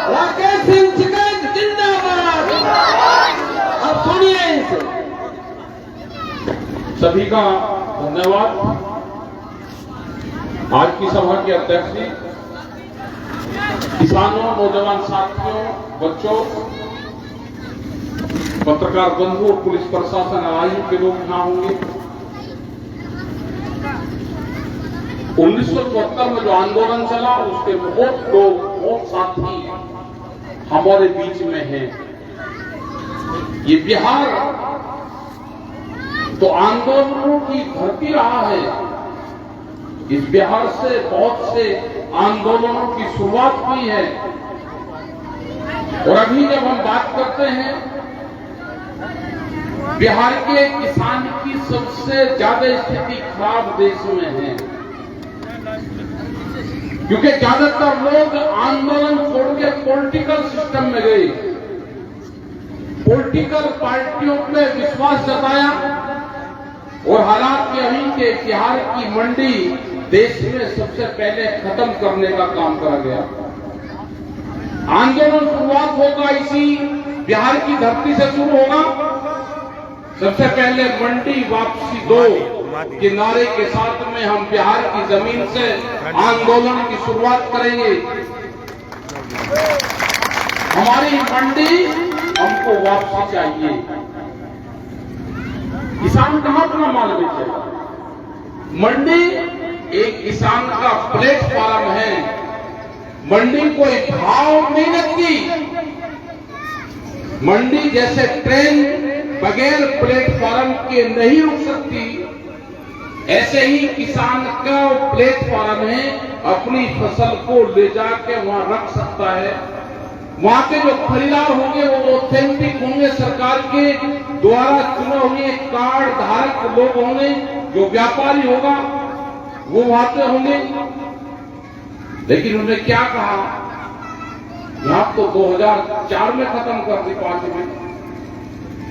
राकेश सिंह टिकैत जिंदाबाद। अब सुनिए इनसे। सभी का धन्यवाद। आज की सभा के अध्यक्ष जी, किसानों, नौजवान साथियों, बच्चों, पत्रकार बंधु और पुलिस प्रशासन आयु के लोग यहां होंगे। 1974 में जो आंदोलन चला उसके बहुत लोग, बहुत साथी हमारे बीच में हैं। ये बिहार तो आंदोलनों की धरती रहा है। इस बिहार से बहुत से आंदोलनों की शुरुआत हुई है। और अभी जब हम बात करते हैं, बिहार के किसान की सबसे ज्यादा स्थिति खराब देश में है, क्योंकि ज्यादातर लोग आंदोलन छोड़ के पॉलिटिकल सिस्टम में गए, पॉलिटिकल पार्टियों पे विश्वास जताया और हालांकि अभी के बिहार की मंडी देश में सबसे पहले खत्म करने का काम करा गया। आंदोलन शुरुआत होगा इसी बिहार की धरती से शुरू होगा। सबसे पहले मंडी वापसी 2 के नारे के साथ में हम बिहार की जमीन से आंदोलन की शुरुआत करेंगे। हमारी मंडी हमको वापसी चाहिए। किसान कहां अपना माल बेचेगा? मंडी एक किसान का प्लेटफॉर्म है। मंडी कोई भाव नहीं रखती। मंडी जैसे ट्रेन बगैर प्लेटफॉर्म के नहीं रुक सकती, ऐसे ही किसान का प्लेटफॉर्म है, अपनी फसल को ले जाके वहां रख सकता है। वहां के जो खरीदार होंगे वो ऑथेंटिक होंगे, सरकार के द्वारा चुने हुए कार्ड धारक लोग होंगे। जो व्यापारी होगा वो वहां पे होंगे। लेकिन उन्होंने क्या कहा, यहां तो 2004 में खत्म कर दी, 5 में।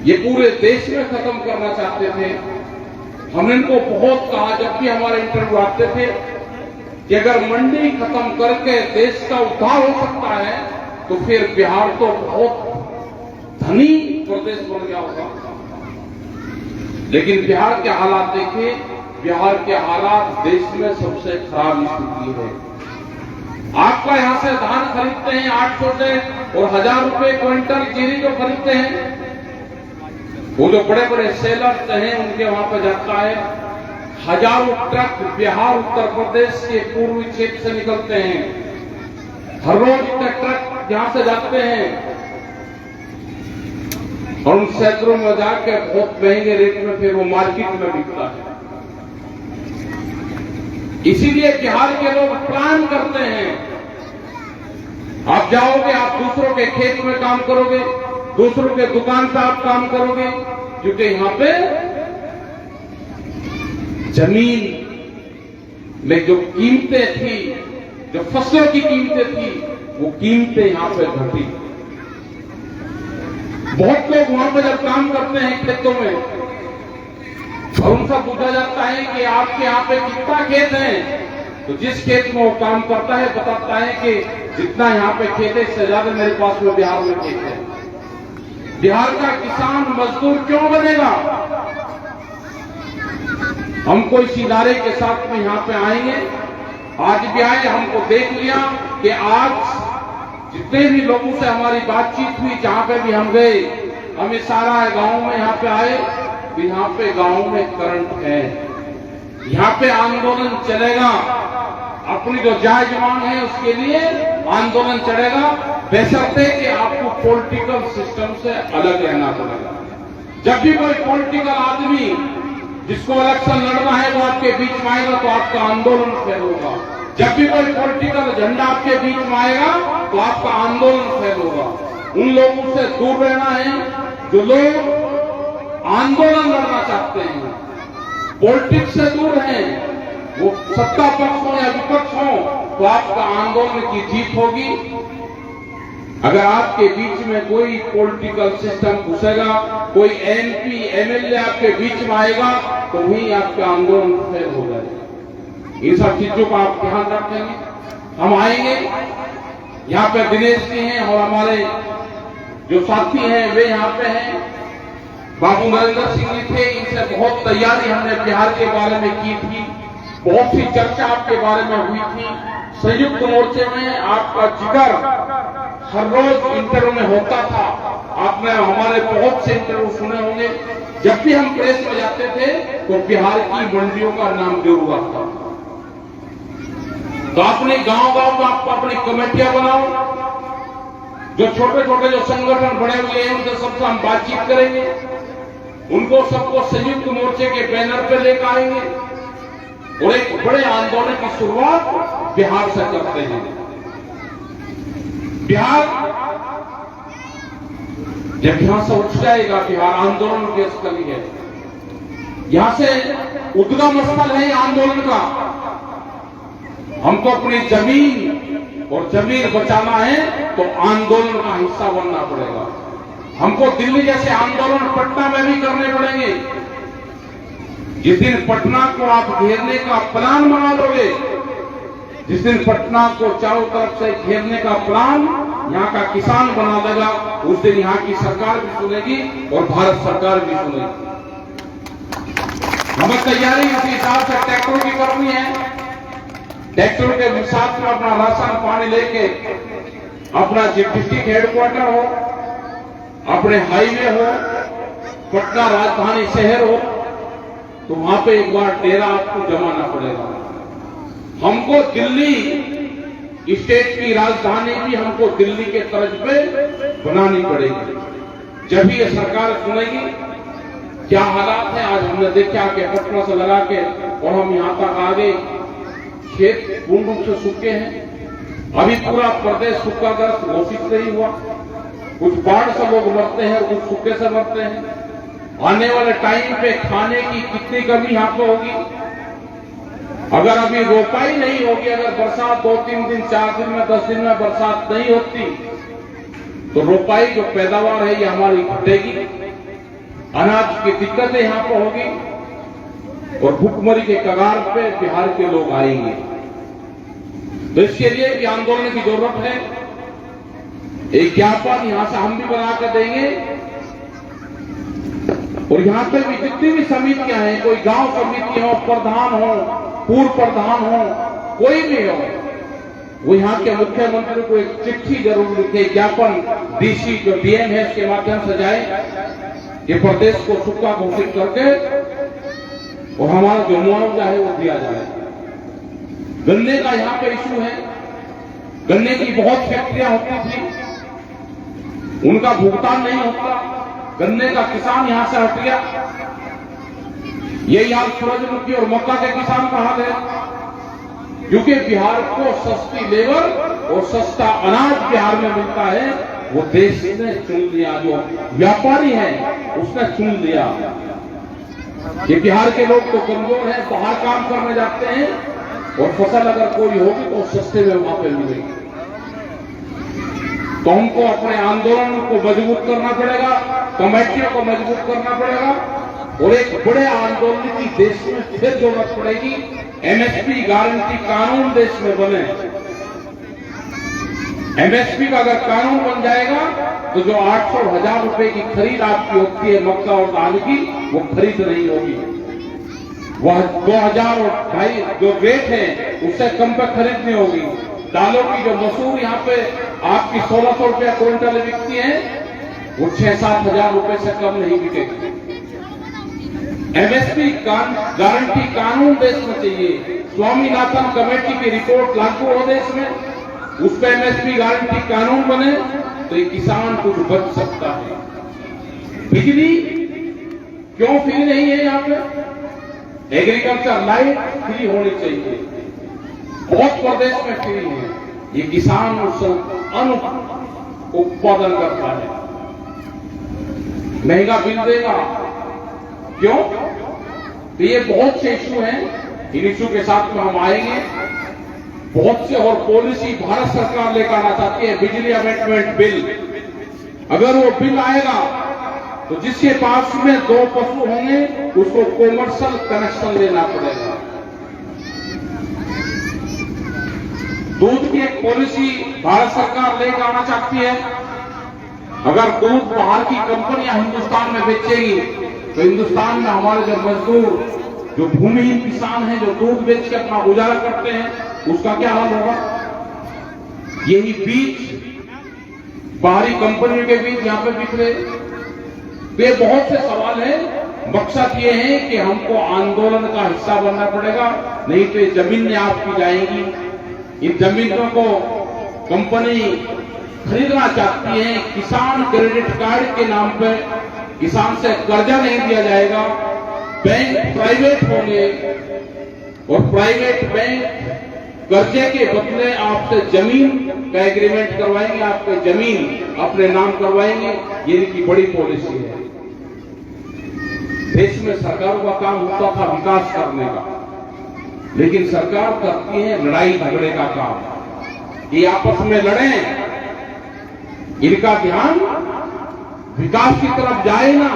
ये पूरे देश में खत्म करना चाहते थे। हमने इनको बहुत कहा, जब भी हमारे इंटरव्यू आते थे, कि अगर मंडी खत्म करके देश का उद्धार हो सकता है तो फिर बिहार तो बहुत धनी प्रदेश बन गया होगा। लेकिन बिहार के हालात देखिए, बिहार के हालात देश में सबसे खराब स्थिति है। आपका यहां से धान खरीदते हैं 800 से और 1000 रुपए क्विंटल चीनी जो खरीदते हैं, वो जो बड़े बड़े सेलर्स हैं उनके वहां पर जाता है। हजारों ट्रक बिहार, उत्तर प्रदेश के पूर्वी क्षेत्र से निकलते हैं। हर रोज इतने ट्रक यहां से जाते हैं और उन क्षेत्रों में जाकर बहुत महंगे रेट में फिर वो मार्केट में बिकता है। इसीलिए बिहार के लोग प्लान करते हैं, आप जाओगे, आप दूसरों के खेत में काम करोगे, दूसरों के दुकान पे आप काम करोगे, क्योंकि यहां पे जमीन में जो कीमतें थी, जो फसलों की कीमतें थी, वो कीमतें यहां पे घटी। बहुत लोग वहां पर जब काम करते हैं खेतों में और उनसे पूछा जाता है कि आपके यहाँ पे कितना खेत है, तो जिस खेत में वो काम करता है बताता है कि जितना यहाँ पे खेत है इससे ज्यादा मेरे पास में बिहार में खेत है। बिहार का किसान मजदूर क्यों बनेगा? हम कोई सिनारे के साथ में यहाँ पे आएंगे, आज भी आए, हमको देख लिया कि आज जितने भी लोगों से हमारी बातचीत हुई, जहां पे भी हम गए, हमें सारा गांव में यहाँ पे आए, तो यहाँ पे गांव में करंट है, यहाँ पे आंदोलन चलेगा। अपनी जो जायज मांग है उसके लिए आंदोलन चलेगा, बशर्ते कि आपको पॉलिटिकल सिस्टम से अलग रहना पड़ेगा। जब भी कोई पॉलिटिकल आदमी जिसको इलेक्शन लड़ना है वो आपके बीच में आएगा तो आपका आंदोलन फेल होगा। जब भी कोई पॉलिटिकल झंडा आपके बीच में आएगा तो आपका आंदोलन फेल होगा। उन लोगों से दूर रहना है जो लोग आंदोलन लड़ना चाहते हैं, पॉलिटिक्स से दूर हैं, वो सत्ता पक्ष हो या विपक्ष हो, तो आपका आंदोलन की जीत होगी। अगर आपके बीच में कोई पॉलिटिकल सिस्टम घुसेगा, कोई एमपी एमएलए आपके बीच में आएगा तो वहीं आपका आंदोलन फेल हो जाएगा। इन सब चीजों का आप ध्यान रखेंगे। हम आएंगे, यहाँ पे दिनेश जी हैं और हमारे जो साथी हैं वे यहाँ पे हैं। बाबू नरेंद्र सिंह जी थे, इनसे बहुत तैयारी हमने बिहार के बारे में की थी, बहुत सी चर्चा आपके बारे में हुई थी। संयुक्त मोर्चे में आपका जिक्र हर रोज इंटरव्यू में होता था, आपने हमारे बहुत से इंटरव्यू सुने होंगे। जब भी हम प्रेस में जाते थे तो बिहार की मंडियों का नाम जरूर आता था। तो अपने गांव-गांव में आप अपनी कमेटियां बनाओ, जो छोटे छोटे जो संगठन बने हुए हैं उनसे सबसे हम बातचीत करेंगे, उनको सबको संयुक्त मोर्चे के बैनर पे लेकर आएंगे और एक बड़े आंदोलन की शुरुआत बिहार से करते हैं। बिहार जब यहां से उठ जाएगा, बिहार आंदोलन के स्थल है, यहां से उद्गम स्थल है आंदोलन का। हमको अपनी जमीन और जमीन बचाना है तो आंदोलन का हिस्सा बनना पड़ेगा। हमको दिल्ली जैसे आंदोलन पटना में भी करने पड़ेंगे। जिस दिन पटना को आप घेरने का प्लान बना लोगे, जिस दिन पटना को चारों तरफ से घेरने का प्लान यहाँ का किसान बना देगा, उस दिन यहाँ की सरकार भी सुनेगी और भारत सरकार भी सुनेगी। हमें तैयारी उसी हिसाब से ट्रैक्टरों की करनी है। ट्रैक्टर के साथ में अपना राशन पानी लेके अपना डिस्ट्रिक्ट हेडक्वार्टर हो, अपने हाईवे हो, पटना राजधानी शहर हो, तो वहां पे एक बार डेरा आपको जमाना पड़ेगा। हमको दिल्ली स्टेट की राजधानी भी हमको दिल्ली के तर्ज पे बनानी पड़ेगी। जब भी ये सरकार सुनेगी क्या हालात है। आज हमने देखा कि पटना से लगा के और हम यहां तक आ गए, खेत पूर्ण रूप से सूखे हैं। अभी पूरा प्रदेश सूखाग्रस्त घोषित नहीं हुआ। कुछ बाढ़ से लोग मरते हैं, कुछ सूखे से मरते हैं। आने वाले टाइम पे खाने की कितनी कमी यहाँ पे होगी। अगर अभी रोपाई नहीं होगी, अगर बरसात 2-3 दिन 4 दिन में 10 दिन में बरसात नहीं होती तो रोपाई जो पैदावार है ये हमारी घटेगी, अनाज की दिक्कतें यहाँ पे होगी और भूखमरी के कगार पे बिहार के लोग आएंगे। तो इसके लिए भी आंदोलन की जरूरत है। एक ज्ञापन यहां से हम भी बना कर देंगे और यहां पे भी जितनी भी समितियां हैं, कोई गांव समिति हो, प्रधान हो, पूर्व प्रधान हो, कोई भी हो, वो यहाँ के मुख्यमंत्री को एक चिट्ठी जरूर लिखे, ज्ञापन डीसी जो डीएम है इसके माध्यम से जाए कि प्रदेश को सूखा घोषित करके और हमारा जो मुआवजा है वो दिया जाए। गन्ने का यहाँ पे इशू है। गन्ने की बहुत फैक्ट्रियां होती थी, उनका भुगतान नहीं होता। गन्ने का किसान यहां से हट गया। यही हाल सूरजमुखी और मक्का के किसान का हाल है, क्योंकि बिहार को सस्ती लेबर और सस्ता अनाज बिहार में मिलता है। वो देश ने चुन लिया, जो व्यापारी है उसने चुन लिया कि बिहार के लोग तो कमजोर हैं, बाहर काम करने जाते हैं और फसल अगर कोई होगी तो सस्ते में वहां पे मिलेगी। तो हमको अपने आंदोलन को मजबूत करना पड़ेगा, कमेटियों को मजबूत करना पड़ेगा और एक बड़े आंदोलन की देश में फिर जरूरत पड़ेगी। एमएसपी गारंटी कानून देश में बने। एमएसपी का अगर कानून बन जाएगा तो जो 800-1000 रुपए की खरीद आपकी होती है मक्का और दाल की, वो खरीद नहीं होगी। वह 2000 और 2,500 जो रेट है उससे कम पे खरीदनी होगी। दालों की जो मसूर यहाँ पे आपकी 1600 रुपया क्विंटल बिकती है, वो 6-7 हजार रुपए से कम नहीं बिकेगी। एमएसपी गारंटी कानून देश में चाहिए। स्वामीनाथन कमेटी की रिपोर्ट लागू हो देश में, उस पर एमएसपी गारंटी कानून बने तो ये किसान कुछ बच सकता है। बिजली क्यों फ्री नहीं है यहाँ पे? एग्रीकल्चर लाइट फ्री होनी चाहिए। बहुत प्रदेश में फ्री है। ये किसान अन्न उत्पादन करता है, महंगा बिल देगा। क्यों? तो ये बहुत से इशू हैं, इन इशू के साथ में हम आएंगे। बहुत से और पॉलिसी भारत सरकार लेकर आना चाहती है। बिजली अमेंडमेंट बिल, अगर वो बिल आएगा तो जिसके पास में 2 पशु होंगे उसको कॉमर्शियल कनेक्शन लेना पड़ेगा। दूध की एक पॉलिसी भारत सरकार लेकर आना चाहती है। अगर दूध बाहर की कंपनियां हिंदुस्तान में बेचेगी तो हिंदुस्तान में हमारे जो मजदूर, जो भूमिहीन किसान हैं, जो दूध बेच के अपना गुजारा करते हैं, उसका क्या हाल होगा? यही बीज बाहरी कंपनियों के बीच यहां पे बिक रहे। ये बहुत से सवाल हैं। मकसद ये है कि हमको आंदोलन का हिस्सा बनना पड़ेगा, नहीं तो ये जमीनें आपकी जाएंगी। इन जमीनों को कंपनी खरीदना चाहती है। किसान क्रेडिट कार्ड के नाम पे किसान से कर्जा नहीं दिया जाएगा। बैंक प्राइवेट होंगे और प्राइवेट बैंक कर्जे के बदले आपसे जमीन का एग्रीमेंट करवाएंगे, आपके जमीन अपने नाम करवाएंगे। ये इनकी बड़ी पॉलिसी है। देश में सरकारों का काम होता था विकास करने का, लेकिन सरकार करती है लड़ाई झगड़े का काम। ये आपस में लड़ें, इनका ध्यान विकास की तरफ जाए ना,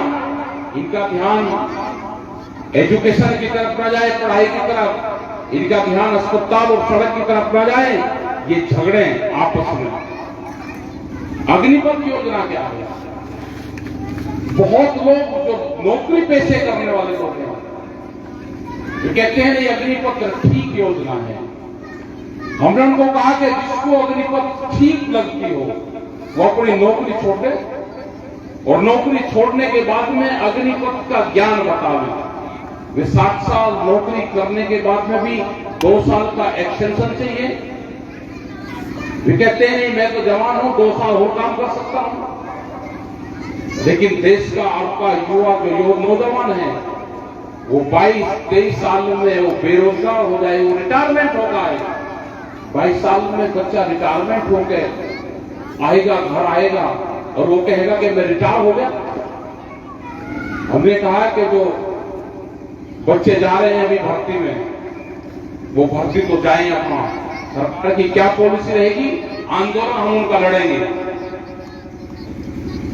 इनका ध्यान एजुकेशन की तरफ न जाए, पढ़ाई की तरफ, इनका ध्यान अस्पताल और सड़क की तरफ न जाए। ये झगड़े आपस में। अग्निपथ योजना क्या है? बहुत लोग जो नौकरी पेशे करने वाले लोग हैं, वो कहते हैं ये अग्निपथ ठीक योजना है। हमने उनको कहा कि जिसको अग्निपथ ठीक लगती हो वो अपनी नौकरी छोड़ दे, और नौकरी छोड़ने के बाद में अग्निपथ का ज्ञान बतावे। वे 7 साल नौकरी करने के बाद में भी 2 साल का एक्सटेंशन चाहिए। वे कहते हैं नहीं, मैं तो जवान हूं, 2 साल और काम कर सकता हूं। लेकिन देश का आपका युवा जो नौजवान है, वो 22-23 साल में वो बेरोजगार हो जाए, वो रिटायरमेंट होगा है। 22 साल में बच्चा रिटायरमेंट होकर आएगा, घर आएगा और वो कहेगा कि मैं रिटायर हो गया। हमने कहा कि जो बच्चे जा रहे हैं अभी भर्ती में, वो भर्ती तो जाए अपना। सरकार की क्या पॉलिसी रहेगी? आंदोलन हम उनका लड़ेंगे।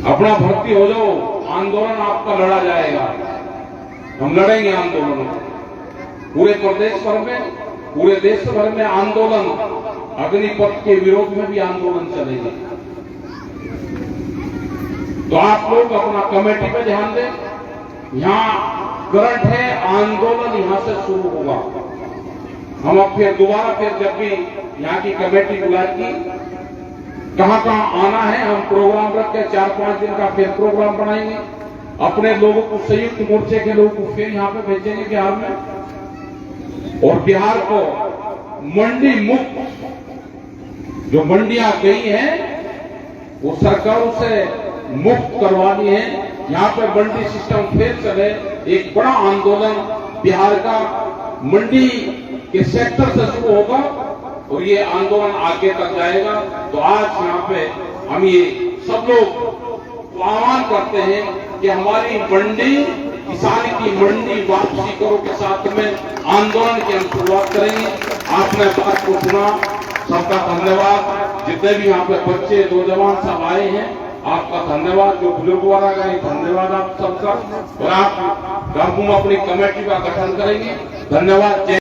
अपना भर्ती हो जाओ, आंदोलन आपका लड़ा जाएगा। हम लड़ेंगे आंदोलन पूरे प्रदेश भर में, पूरे देश भर में आंदोलन। अग्निपथ के विरोध में भी आंदोलन चलेगा। तो आप लोग अपना कमेटी पे ध्यान दें। यहां करंट है, आंदोलन यहां से शुरू होगा। हम अब फिर दोबारा जब भी यहां की कमेटी बुलाएगी, कहां कहां आना है, हम प्रोग्राम रख के 4-5 दिन का फिर प्रोग्राम बनाएंगे। अपने लोगों को, संयुक्त मोर्चे के लोगों को फिर यहां पे भेजेंगे बिहार में। और बिहार को मंडी मुक्त, जो मंडियां गई हैं वो सरकारों से मुक्त करवानी है। यहां पे मंडी सिस्टम फिर चले। एक बड़ा आंदोलन बिहार का मंडी के सेक्टर से शुरू होगा और ये आंदोलन आगे तक जाएगा। तो आज यहाँ पे हम ये सब लोग आह्वान करते हैं कि हमारी मंडी, किसान की मंडी वापसी करो के साथ में आंदोलन की हम शुरुआत करेंगे। आपने बात को सुना, सबका धन्यवाद। जितने भी यहाँ पे बच्चे, नौजवान सब आए हैं, आपका धन्यवाद। जो बुजुर्ग वाला गए, धन्यवाद आप सबका। और आप गांव में अपनी कमेटी का गठन करेंगे। धन्यवाद। जय